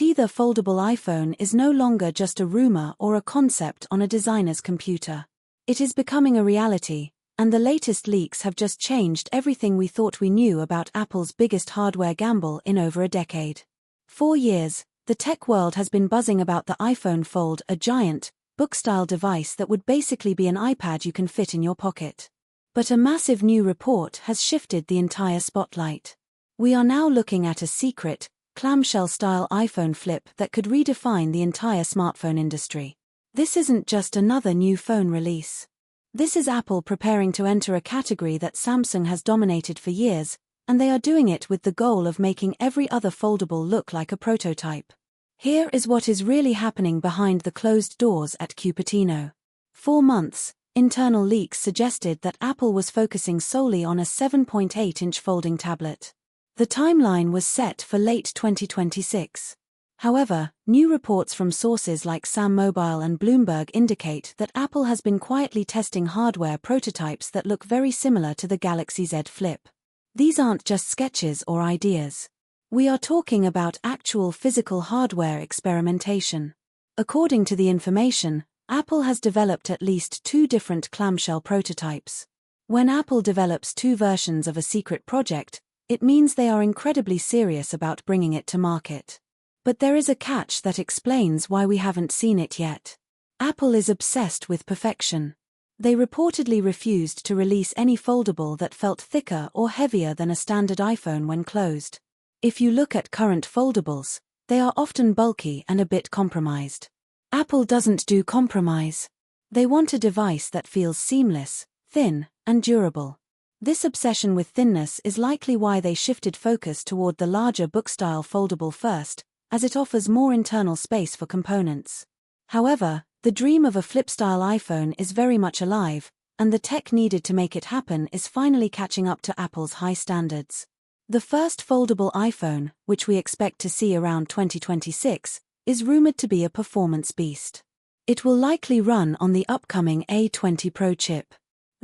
teether foldable iPhone is no longer just a rumor or a concept on a designer's computer. It is becoming a reality, and the latest leaks have just changed everything we thought we knew about Apple's biggest hardware gamble in over a decade. For years, the tech world has been buzzing about the iPhone Fold, a giant, book-style device that would basically be an iPad you can fit in your pocket. But a massive new report has shifted the entire spotlight. We are now looking at a secret, clamshell-style iPhone flip that could redefine the entire smartphone industry. This isn't just another new phone release. This is Apple preparing to enter a category that Samsung has dominated for years, and they are doing it with the goal of making every other foldable look like a prototype. Here is what is really happening behind the closed doors at Cupertino. For months, internal leaks suggested that Apple was focusing solely on a 7.8-inch folding tablet. The timeline was set for late 2026. However, new reports from sources like Sam Mobile and Bloomberg indicate that Apple has been quietly testing hardware prototypes that look very similar to the Galaxy Z Flip. These aren't just sketches or ideas. We are talking about actual physical hardware experimentation. According to the information, Apple has developed at least 2 different clamshell prototypes. When Apple develops 2 versions of a secret project, it means they are incredibly serious about bringing it to market. But there is a catch that explains why we haven't seen it yet. Apple is obsessed with perfection. They reportedly refused to release any foldable that felt thicker or heavier than a standard iPhone when closed. If you look at current foldables, they are often bulky and a bit compromised. Apple doesn't do compromise. They want a device that feels seamless, thin, and durable. This obsession with thinness is likely why they shifted focus toward the larger book-style foldable first, as it offers more internal space for components. However, the dream of a flip-style iPhone is very much alive, and the tech needed to make it happen is finally catching up to Apple's high standards. The first foldable iPhone, which we expect to see around 2026, is rumored to be a performance beast. It will likely run on the upcoming A20 Pro chip.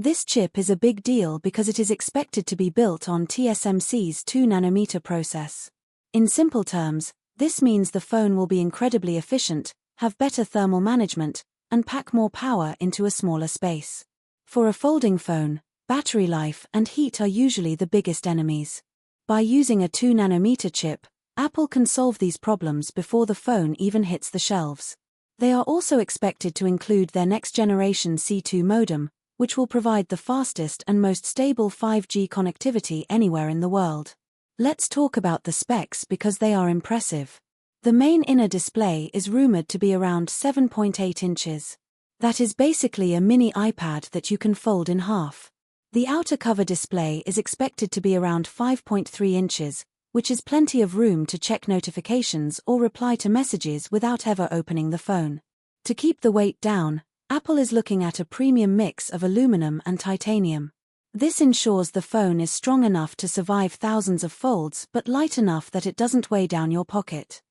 This chip is a big deal because it is expected to be built on TSMC's 2nm process. In simple terms, this means the phone will be incredibly efficient, have better thermal management, and pack more power into a smaller space. For a folding phone, battery life and heat are usually the biggest enemies. By using a 2nm chip, Apple can solve these problems before the phone even hits the shelves. They are also expected to include their next-generation C2 modem, which will provide the fastest and most stable 5G connectivity anywhere in the world. Let's talk about the specs because they are impressive. The main inner display is rumored to be around 7.8 inches. That is basically a mini iPad that you can fold in half. The outer cover display is expected to be around 5.3 inches, which is plenty of room to check notifications or reply to messages without ever opening the phone. To keep the weight down, Apple is looking at a premium mix of aluminum and titanium. This ensures the phone is strong enough to survive thousands of folds but light enough that it doesn't weigh down your pocket.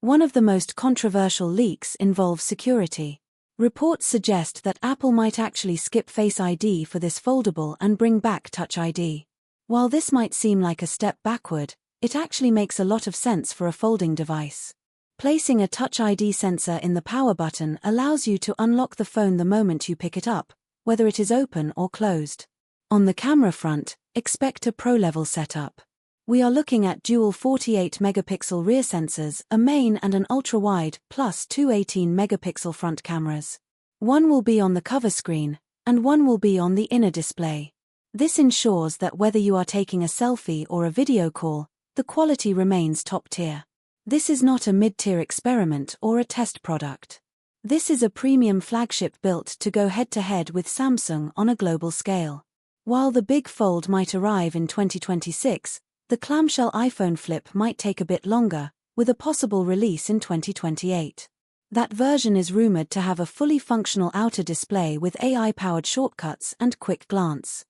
One of the most controversial leaks involves security. Reports suggest that Apple might actually skip Face ID for this foldable and bring back Touch ID. While this might seem like a step backward, it actually makes a lot of sense for a folding device. Placing a Touch ID sensor in the power button allows you to unlock the phone the moment you pick it up, whether it is open or closed. On the camera front, expect a pro-level setup. We are looking at dual 48-megapixel rear sensors, a main and an ultra-wide, plus 2 18-megapixel front cameras. One will be on the cover screen, and one will be on the inner display. This ensures that whether you are taking a selfie or a video call, the quality remains top tier. This is not a mid-tier experiment or a test product. This is a premium flagship built to go head-to-head with Samsung on a global scale. While the Big Fold might arrive in 2026, the clamshell iPhone Flip might take a bit longer, with a possible release in 2028. That version is rumored to have a fully functional outer display with AI-powered shortcuts and quick glance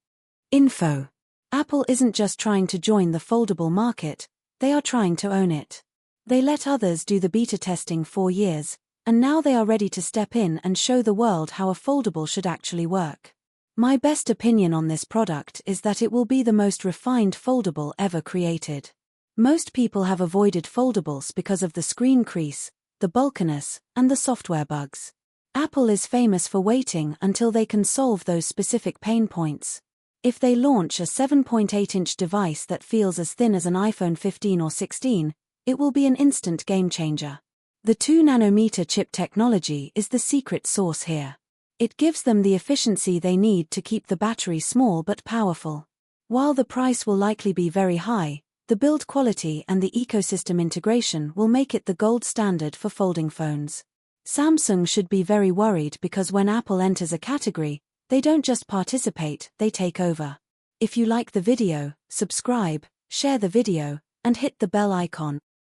info. Apple isn't just trying to join the foldable market, they are trying to own it. They let others do the beta testing for years, and now they are ready to step in and show the world how a foldable should actually work. My best opinion on this product is that it will be the most refined foldable ever created. Most people have avoided foldables because of the screen crease, the bulkiness, and the software bugs. Apple is famous for waiting until they can solve those specific pain points. If they launch a 7.8-inch device that feels as thin as an iPhone 15 or 16, it will be an instant game-changer. The 2-nanometer chip technology is the secret sauce here. It gives them the efficiency they need to keep the battery small but powerful. While the price will likely be very high, the build quality and the ecosystem integration will make it the gold standard for folding phones. Samsung should be very worried because when Apple enters a category, they don't just participate, they take over. If you like the video, subscribe, share the video, and hit the bell icon.